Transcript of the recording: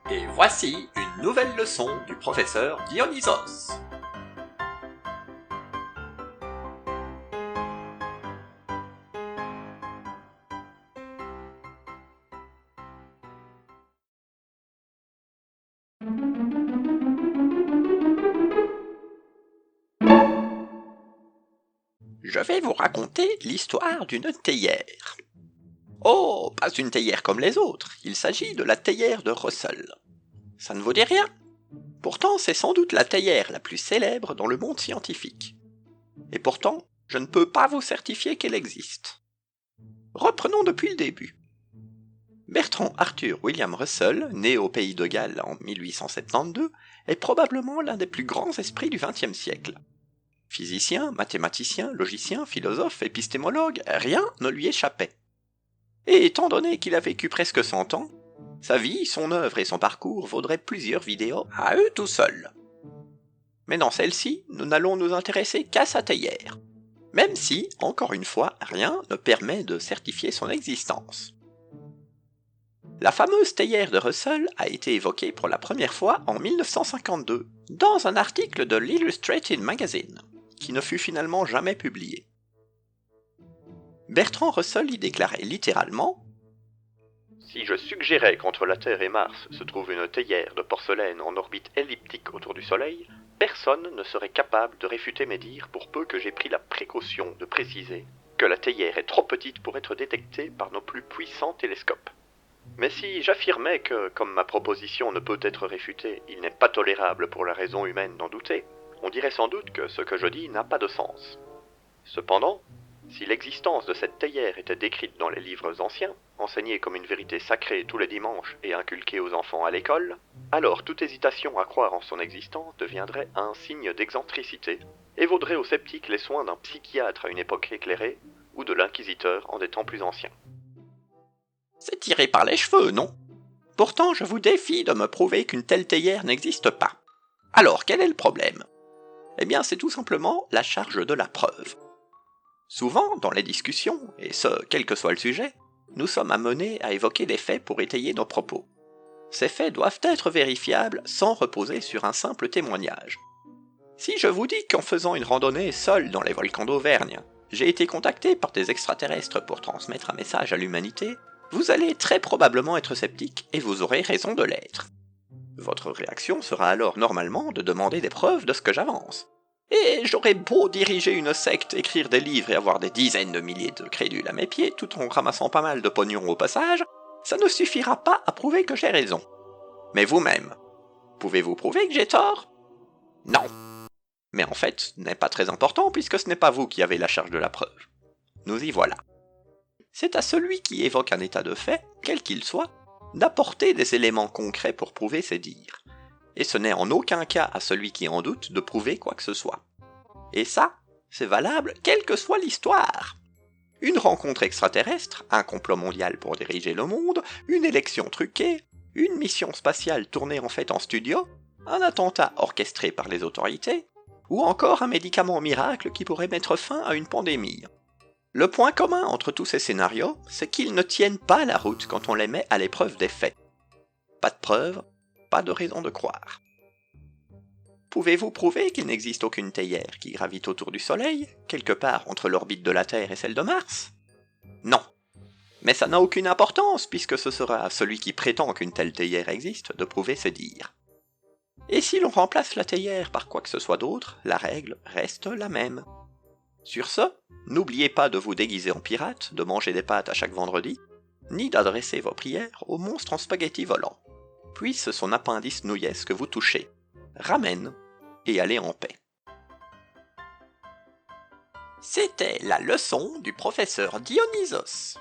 Et voici une nouvelle leçon du professeur Dionysos. Je vais vous raconter l'histoire d'une théière. Oh, pas une théière comme les autres, il s'agit de la théière de Russell. Ça ne vous dit rien? Pourtant, c'est sans doute la théière la plus célèbre dans le monde scientifique. Et pourtant, je ne peux pas vous certifier qu'elle existe. Reprenons depuis le début. Bertrand Arthur William Russell, né au pays de Galles en 1872, est probablement l'un des plus grands esprits du XXe siècle. Physicien, mathématicien, logicien, philosophe, épistémologue, rien ne lui échappait. Et étant donné qu'il a vécu presque 100 ans, sa vie, son œuvre et son parcours vaudraient plusieurs vidéos à eux tout seuls. Mais dans celle-ci, nous n'allons nous intéresser qu'à sa théière, même si, encore une fois, rien ne permet de certifier son existence. La fameuse théière de Russell a été évoquée pour la première fois en 1952, dans un article de l'Illustrated Magazine, qui ne fut finalement jamais publié. Bertrand Russell y déclarait littéralement « Si je suggérais qu'entre la Terre et Mars se trouve une théière de porcelaine en orbite elliptique autour du Soleil, personne ne serait capable de réfuter mes dires pour peu que j'aie pris la précaution de préciser que la théière est trop petite pour être détectée par nos plus puissants télescopes. Mais si j'affirmais que, comme ma proposition ne peut être réfutée, il n'est pas tolérable pour la raison humaine d'en douter, on dirait sans doute que ce que je dis n'a pas de sens. Cependant, si l'existence de cette théière était décrite dans les livres anciens, enseignée comme une vérité sacrée tous les dimanches et inculquée aux enfants à l'école, alors toute hésitation à croire en son existence deviendrait un signe d'excentricité et vaudrait aux sceptiques les soins d'un psychiatre à une époque éclairée ou de l'inquisiteur en des temps plus anciens. C'est tiré par les cheveux, non? Pourtant, je vous défie de me prouver qu'une telle théière n'existe pas. Alors, quel est le problème? Eh bien, c'est tout simplement la charge de la preuve. Souvent, dans les discussions, et ce, quel que soit le sujet, nous sommes amenés à évoquer des faits pour étayer nos propos. Ces faits doivent être vérifiables sans reposer sur un simple témoignage. Si je vous dis qu'en faisant une randonnée seul dans les volcans d'Auvergne, j'ai été contacté par des extraterrestres pour transmettre un message à l'humanité, vous allez très probablement être sceptique et vous aurez raison de l'être. Votre réaction sera alors normalement de demander des preuves de ce que j'avance. Et j'aurais beau diriger une secte, écrire des livres et avoir des dizaines de milliers de crédules à mes pieds, tout en ramassant pas mal de pognon au passage, ça ne suffira pas à prouver que j'ai raison. Mais vous-même, pouvez-vous prouver que j'ai tort? Non. Mais en fait, ce n'est pas très important puisque ce n'est pas vous qui avez la charge de la preuve. Nous y voilà. C'est à celui qui évoque un état de fait, quel qu'il soit, d'apporter des éléments concrets pour prouver ses dires. Et ce n'est en aucun cas à celui qui en doute de prouver quoi que ce soit. Et ça, c'est valable quelle que soit l'histoire. Une rencontre extraterrestre, un complot mondial pour diriger le monde, une élection truquée, une mission spatiale tournée en fait en studio, un attentat orchestré par les autorités, ou encore un médicament miracle qui pourrait mettre fin à une pandémie. Le point commun entre tous ces scénarios, c'est qu'ils ne tiennent pas la route quand on les met à l'épreuve des faits. Pas de preuves, pas de raison de croire. Pouvez-vous prouver qu'il n'existe aucune théière qui gravite autour du Soleil, quelque part entre l'orbite de la Terre et celle de Mars? Non. Mais ça n'a aucune importance, puisque ce sera à celui qui prétend qu'une telle théière existe de prouver ses dires. Et si l'on remplace la théière par quoi que ce soit d'autre, la règle reste la même. Sur ce, n'oubliez pas de vous déguiser en pirate, de manger des pâtes à chaque vendredi, ni d'adresser vos prières au monstre en spaghetti volant. Puisse son appendice nouillesque vous toucher. Ramène et allez en paix. C'était la leçon du professeur Dionysos.